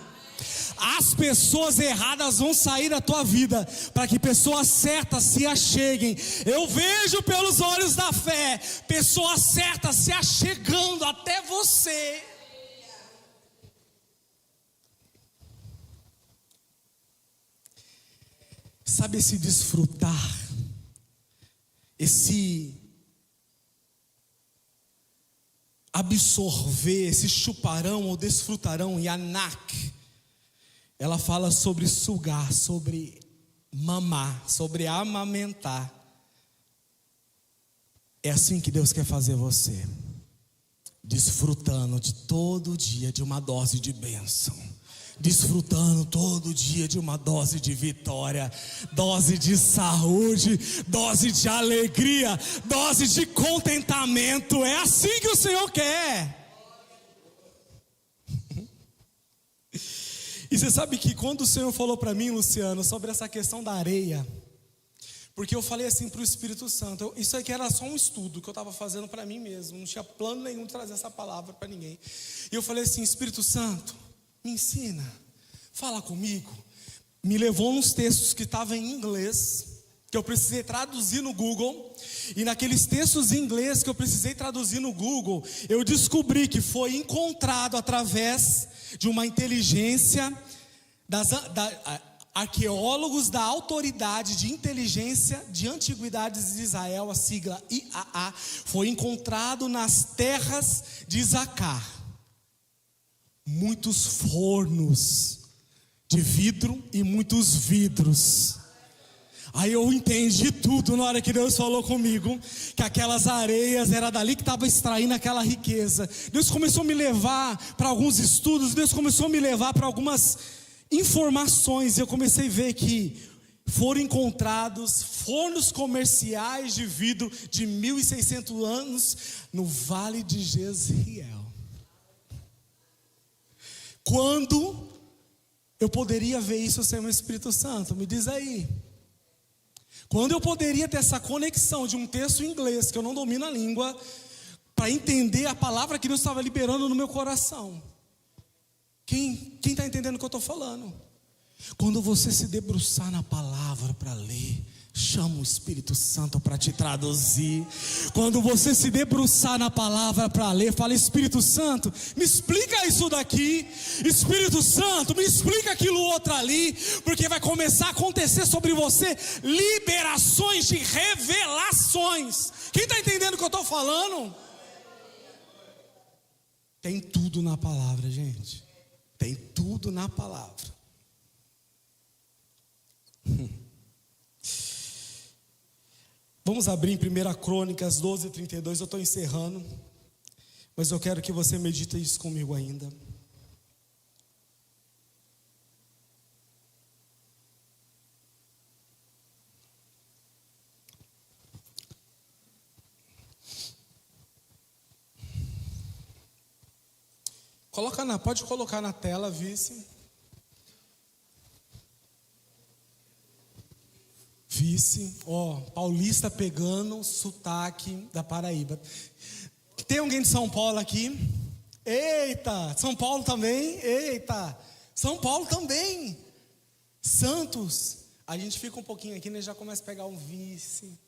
As pessoas erradas vão sair da tua vida para que pessoas certas se acheguem. Eu vejo pelos olhos da fé pessoas certas se achegando até você. Sabe esse desfrutar, esse absorver, esse chuparão ou desfrutarão, Yanak, ela fala sobre sugar, sobre mamar, sobre amamentar. É assim que Deus quer fazer você, desfrutando de todo dia de uma dose de bênção, desfrutando todo dia de uma dose de vitória, dose de saúde, dose de alegria, dose de contentamento. É assim que o Senhor quer. E você sabe que quando o Senhor falou para mim, Luciano, sobre essa questão da areia, porque eu falei assim para o Espírito Santo, isso aqui era só um estudo que eu estava fazendo para mim mesmo, não tinha plano nenhum de trazer essa palavra para ninguém. E eu falei assim: Espírito Santo, me ensina, fala comigo. Me levou nos textos que estavam em inglês, que eu precisei traduzir no Google. E naqueles textos em inglês que eu precisei traduzir no Google, eu descobri que foi encontrado através de uma inteligência arqueólogos da Autoridade de Inteligência de Antiguidades de Israel, a sigla IAA, foi encontrado nas terras de Isacar muitos fornos de vidro e muitos vidros. Aí eu entendi tudo na hora que Deus falou comigo, que aquelas areias era dali que estava extraindo aquela riqueza. Deus começou a me levar para alguns estudos, Deus começou a me levar para algumas informações, e eu comecei a ver que foram encontrados fornos comerciais de vidro de 1.600 anos no Vale de Jezreel. Quando eu poderia ver isso sem o Espírito Santo? Me diz aí. Quando eu poderia ter essa conexão de um texto em inglês, que eu não domino a língua, para entender a palavra que Deus estava liberando no meu coração? Quem está entendendo o que eu estou falando? Quando você se debruçar na palavra para ler, chama o Espírito Santo para te traduzir. Quando você se debruçar na palavra para ler, fala: Espírito Santo, me explica isso daqui. Espírito Santo, me explica aquilo outro ali. Porque vai começar a acontecer sobre você liberações de revelações. Quem está entendendo o que eu estou falando? Tem tudo na palavra, gente. Tem tudo na palavra. Vamos abrir em 1 Crônicas 12:32. Eu estou encerrando, mas eu quero que você medite isso comigo ainda. Pode colocar na tela, vice. Paulista pegando sotaque da Paraíba. Tem alguém de São Paulo aqui? Eita, São Paulo também? Eita, São Paulo também. Santos, a gente fica um pouquinho aqui, né? Já começa a pegar um vice.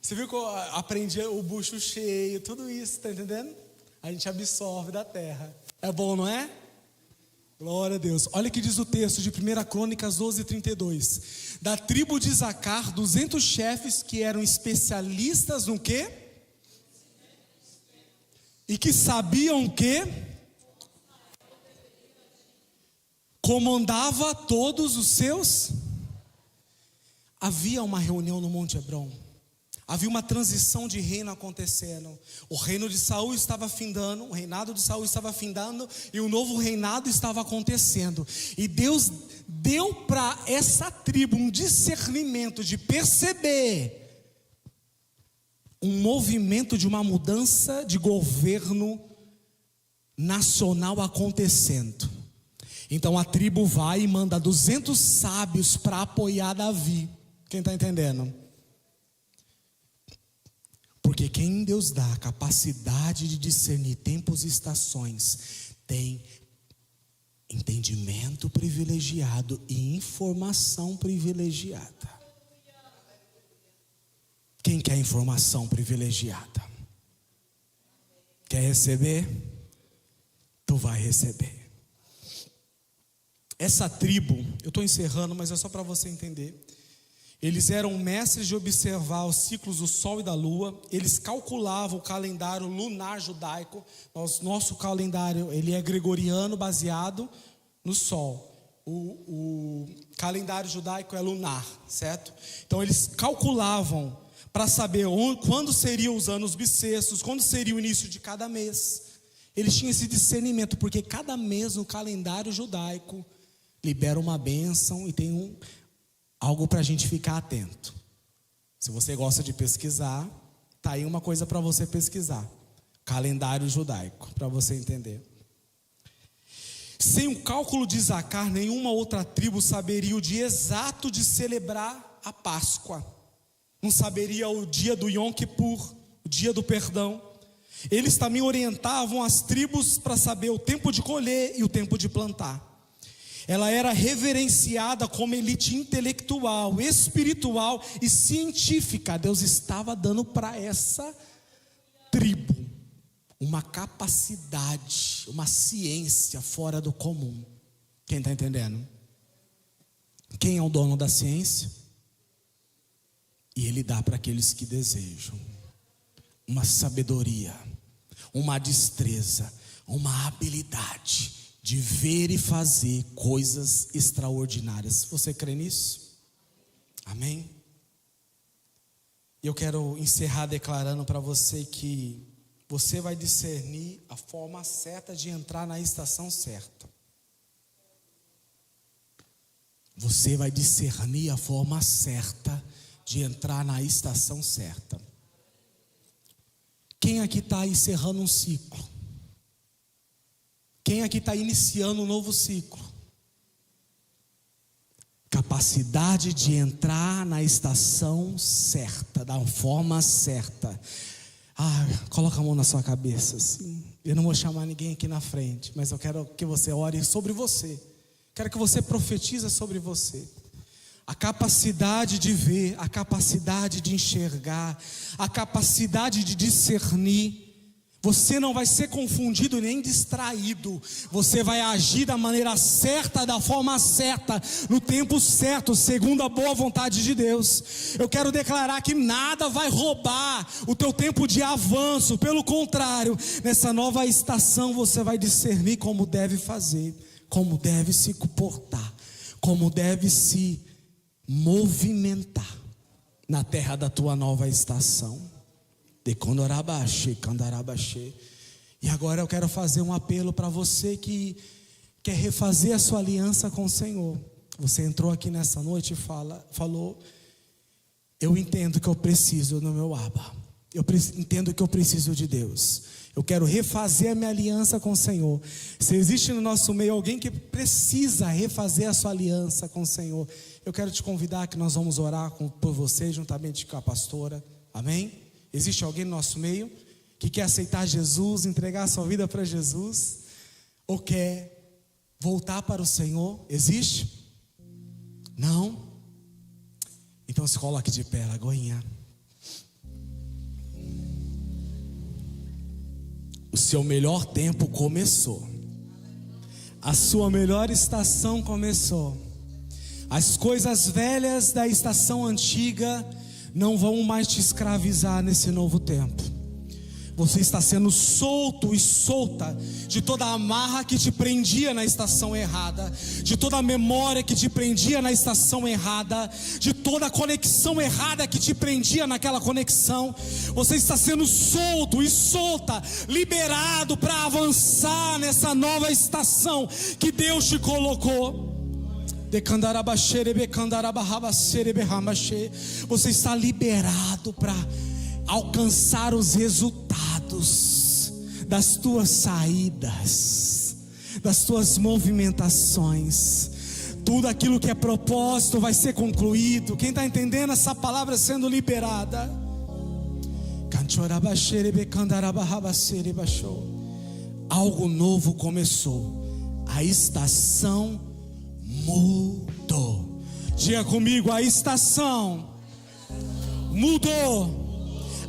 Você viu que eu aprendi o bucho cheio, tudo isso, tá entendendo? A gente absorve da terra. É bom, não é? Glória a Deus. Olha o que diz o texto de 1 Crônicas 12:32. Da tribo de Isacar, 200 chefes que eram especialistas no quê? E que sabiam o quê? Comandava todos os seus. Havia uma reunião no Monte Hebron. Havia uma transição de reino acontecendo. O reino de Saul estava findando, o reinado de Saul estava findando, e um novo reinado estava acontecendo. E Deus deu para essa tribo um discernimento de perceber um movimento de uma mudança de governo nacional acontecendo. Então a tribo vai e manda 200 sábios para apoiar Davi. Quem está entendendo? Porque quem Deus dá a capacidade de discernir tempos e estações, tem entendimento privilegiado e informação privilegiada. Quem quer informação privilegiada? Quer receber? Tu vai receber. Essa tribo, eu estou encerrando, mas é só para você entender. Eles eram mestres de observar os ciclos do sol e da lua. Eles calculavam o calendário lunar judaico. Nosso calendário, ele é gregoriano, baseado no sol. O calendário judaico é lunar, certo? Então eles calculavam para saber quando seriam os anos bissextos, quando seria o início de cada mês. Eles tinham esse discernimento, porque cada mês no calendário judaico libera uma bênção e tem algo para a gente ficar atento. Se você gosta de pesquisar, tá aí uma coisa para você pesquisar: calendário judaico, para você entender. Sem o cálculo de Isacar, nenhuma outra tribo saberia o dia exato de celebrar a Páscoa. Não saberia o dia do Yom Kippur, o dia do perdão. Eles também orientavam as tribos para saber o tempo de colher e o tempo de plantar. Ela era reverenciada como elite intelectual, espiritual e científica. Deus estava dando para essa tribo uma capacidade, uma ciência fora do comum. Quem está entendendo? Quem é o dono da ciência? E Ele dá para aqueles que desejam uma sabedoria, uma destreza, uma habilidade de ver e fazer coisas extraordinárias. Você crê nisso? Amém? Eu quero encerrar declarando para você que você vai discernir a forma certa de entrar na estação certa. Você vai discernir a forma certa de entrar na estação certa. Quem aqui está encerrando um ciclo? Quem aqui está iniciando um novo ciclo? Capacidade de entrar na estação certa, da forma certa. Coloca a mão na sua cabeça assim. Eu não vou chamar ninguém aqui na frente, mas eu quero que você ore sobre você. Quero que você profetize sobre você. A capacidade de ver, a capacidade de enxergar, a capacidade de discernir. Você não vai ser confundido nem distraído. Você vai agir da maneira certa, da forma certa, no tempo certo, segundo a boa vontade de Deus. Eu quero declarar que nada vai roubar o teu tempo de avanço. Pelo contrário, nessa nova estação você vai discernir como deve fazer, como deve se comportar, como deve se movimentar na terra da tua nova estação. E agora eu quero fazer um apelo para você que quer refazer a sua aliança com o Senhor. Você entrou aqui nessa noite e falou: eu entendo que eu preciso do meu Abba, eu entendo que eu preciso de Deus, eu quero refazer a minha aliança com o Senhor. Se existe no nosso meio alguém que precisa refazer a sua aliança com o Senhor, eu quero te convidar que nós vamos orar por você juntamente com a pastora. Amém? Existe alguém no nosso meio que quer aceitar Jesus, entregar a sua vida para Jesus, ou quer voltar para o Senhor? Existe? Não? Então se coloque de pé, Lagoinha. O seu melhor tempo começou. A sua melhor estação começou. As coisas velhas da estação antiga não vão mais te escravizar nesse novo tempo. Você está sendo solto e solta de toda a amarra que te prendia na estação errada, de toda a memória que te prendia na estação errada, de toda a conexão errada que te prendia naquela conexão. Você está sendo solto e solta, liberado para avançar nessa nova estação que Deus te colocou. Você está liberado para alcançar os resultados das tuas saídas, das tuas movimentações. Tudo aquilo que é propósito vai ser concluído. Quem está entendendo essa palavra sendo liberada? Algo novo começou. A estação mudou. Diga comigo: a estação mudou.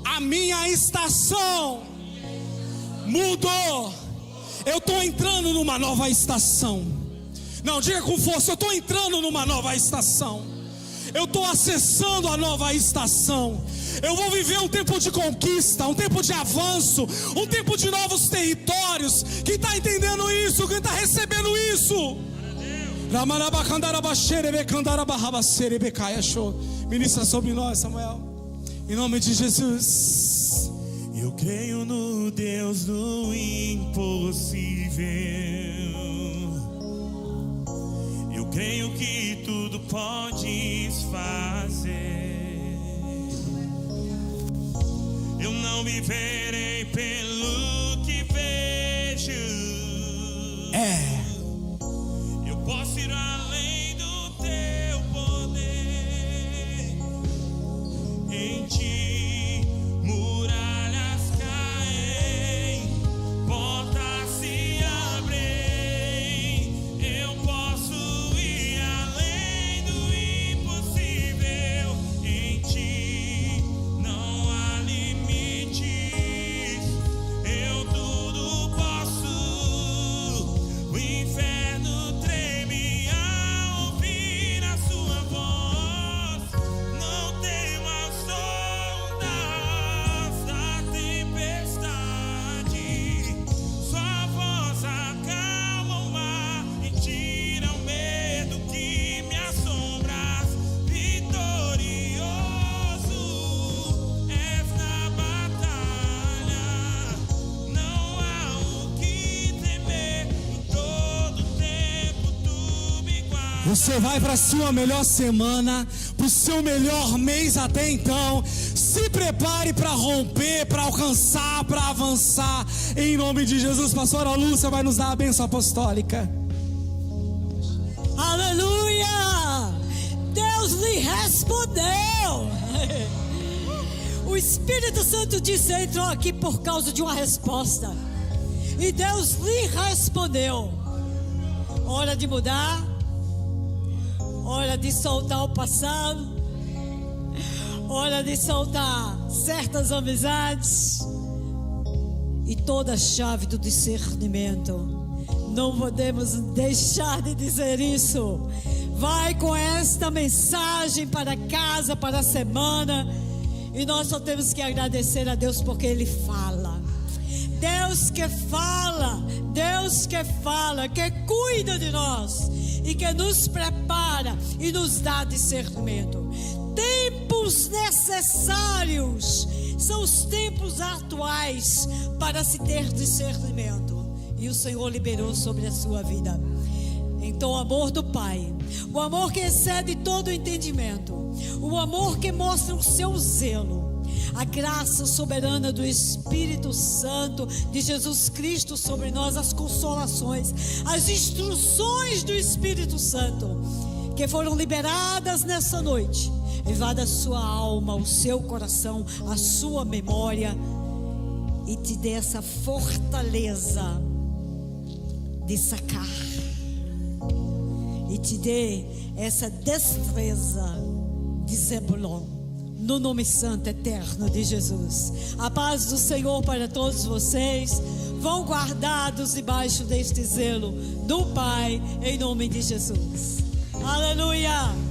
A minha estação mudou. Eu estou entrando numa nova estação. Não, diga com força: eu estou entrando numa nova estação. Eu estou acessando a nova estação. Eu vou viver um tempo de conquista, um tempo de avanço, um tempo de novos territórios. Quem está entendendo isso? Quem está recebendo isso? Ministra sobre nós, Samuel, em nome de Jesus. Eu creio no Deus do impossível. Eu creio que tudo podes fazer. Eu não viverei pelo que vejo. Eu posso ir além do teu poder. Em ti muralhas caem, portas se abrem. Eu posso ir além do impossível. Em ti não há limites. Eu tudo posso. O inferno treme ao ouvir a sua voz. Não temas ondas da tempestade. Sua voz acalma o mar e tira o medo que me assombra. Vitorioso és na batalha. Não há o que temer. Em todo tempo tu me guardas. Você vai para a sua melhor semana, para o seu melhor mês até então. Se prepare para romper, para alcançar, para avançar. Em nome de Jesus. Pastora Lúcia vai nos dar a bênção apostólica. Aleluia! Deus lhe respondeu. O Espírito Santo disse: entrou aqui por causa de uma resposta. E Deus lhe respondeu. Hora de mudar, Hora de soltar o passado. Hora de soltar certas amizades. E toda a chave do discernimento. Não podemos deixar de dizer isso. Vai com esta mensagem para casa, para a semana. E nós só temos que agradecer a Deus porque Ele fala. Deus que fala, Deus que fala, que cuida de nós e que nos prepara e nos dá discernimento. Tempos necessários são os tempos atuais para se ter discernimento. E o Senhor liberou sobre a sua vida. Então o amor do Pai, o amor que excede todo entendimento, o amor que mostra o seu zelo, a graça soberana do Espírito Santo de Jesus Cristo sobre nós, as consolações, as instruções do Espírito Santo que foram liberadas nessa noite, invada a sua alma, o seu coração, a sua memória e te dê essa fortaleza de sacar e te dê essa destreza de Zebulon, no nome santo eterno de Jesus. A paz do Senhor para todos vocês. Vão guardados debaixo deste zelo do Pai, em nome de Jesus. Aleluia.